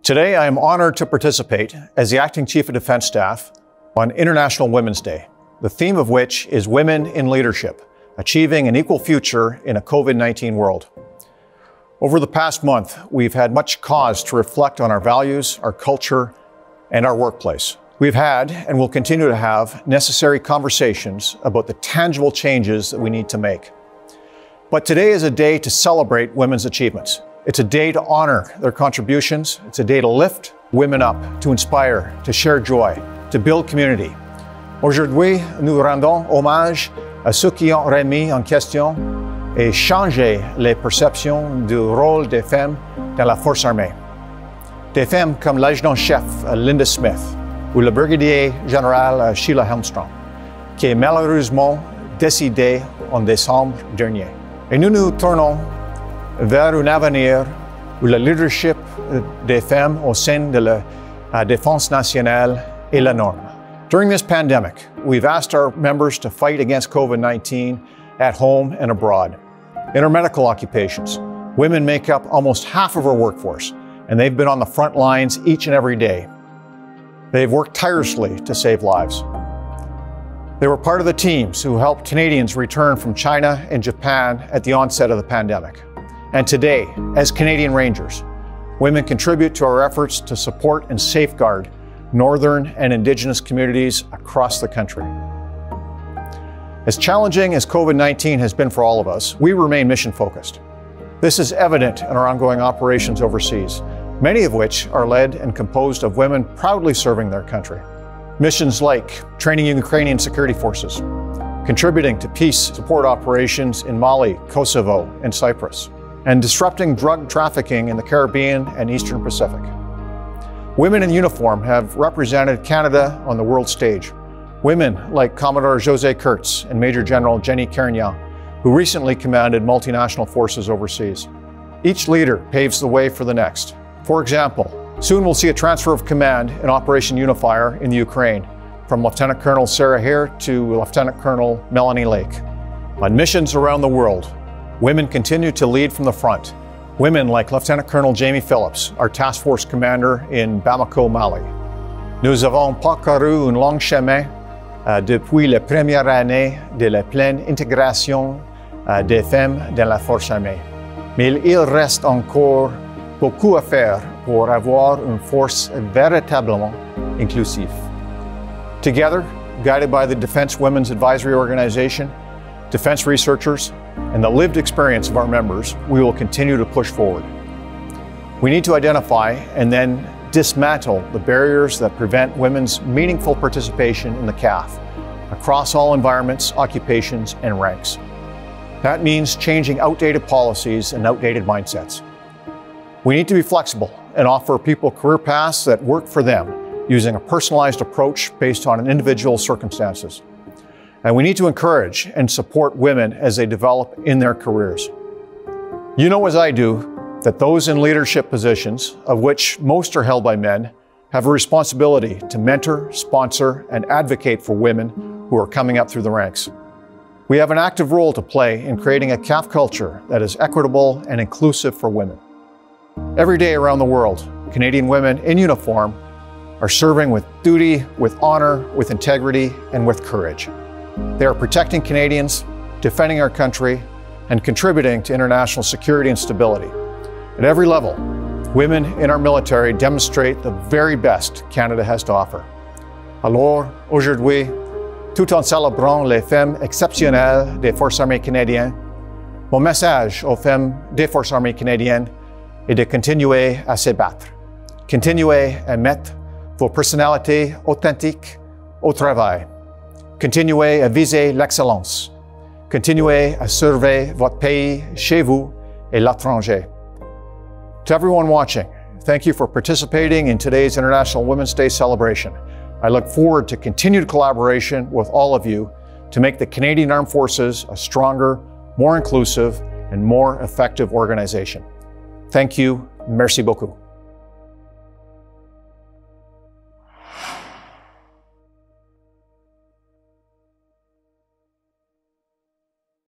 Today, I am honored to participate as the Acting Chief of Defense Staff on International Women's Day, the theme of which is Women in Leadership, Achieving an Equal Future in a COVID-19 World. Over the past month, we've had much cause to reflect on our values, our culture, and our workplace. We've had, and will continue to have, necessary conversations about the tangible changes that we need to make. But today is a day to celebrate women's achievements. It's a day to honor their contributions. It's a day to lift women up, to inspire, to share joy, to build community. Aujourd'hui, nous rendons hommage à ceux qui ont remis en question et changé les perceptions du rôle des femmes dans la force armée. Des femmes comme l'adjudant-chef Linda Smith ou le brigadier général Sheila Helmstrom, qui est malheureusement décédée en décembre dernier. Et nous nous tournons vers un avenir où le leadership des femmes au sein de la défense nationale est la norme. During this pandemic, we've asked our members to fight against COVID-19 at home and abroad. In our medical occupations, women make up almost half of our workforce, and they've been on the front lines each and every day. They've worked tirelessly to save lives. They were part of the teams who helped Canadians return from China and Japan at the onset of the pandemic. And today, as Canadian Rangers, women contribute to our efforts to support and safeguard Northern and Indigenous communities across the country. As challenging as COVID-19 has been for all of us, we remain mission-focused. This is evident in our ongoing operations overseas, many of which are led and composed of women proudly serving their country. Missions like training Ukrainian security forces, contributing to peace support operations in Mali, Kosovo, and Cyprus, and disrupting drug trafficking in the Caribbean and Eastern Pacific. Women in uniform have represented Canada on the world stage. Women like Commodore José Kurtz and Major General Jenny Carignan, who recently commanded multinational forces overseas. Each leader paves the way for the next. For example, soon we'll see a transfer of command in Operation Unifier in the Ukraine, from Lieutenant Colonel Sarah Hare to Lieutenant Colonel Melanie Lake. On missions around the world, women continue to lead from the front. Women like Lieutenant Colonel Jamie Phillips, our task force commander in Bamako, Mali. Nous avons parcouru un long chemin depuis la première année de la pleine intégration des femmes dans la force armée. Mais il reste encore beaucoup à faire pour avoir une force véritablement inclusive. Together, guided by the Defense Women's Advisory Organization, defense researchers, and the lived experience of our members, we will continue to push forward. We need to identify and then dismantle the barriers that prevent women's meaningful participation in the CAF across all environments, occupations, and ranks. That means changing outdated policies and outdated mindsets. We need to be flexible and offer people career paths that work for them using a personalized approach based on an individual's circumstances. And we need to encourage and support women as they develop in their careers. You know as I do that those in leadership positions, of which most are held by men, have a responsibility to mentor, sponsor, and advocate for women who are coming up through the ranks. We have an active role to play in creating a CAF culture that is equitable and inclusive for women. Every day around the world, Canadian women in uniform are serving with duty, with honor, with integrity, and with courage. They are protecting Canadians, defending our country, and contributing to international security and stability. At every level, women in our military demonstrate the very best Canada has to offer. Alors, aujourd'hui, tout en célébrant les femmes exceptionnelles des Forces armées canadiennes, mon message aux femmes des Forces armées canadiennes est de continuer à se battre. Continuez à mettre vos personnalités authentiques au travail. Continuez à viser l'excellence. Continuez à servir votre pays chez vous et l'étranger. To everyone watching, thank you for participating in today's International Women's Day celebration. I look forward to continued collaboration with all of you to make the Canadian Armed Forces a stronger, more inclusive, and more effective organization. Thank you. Merci beaucoup.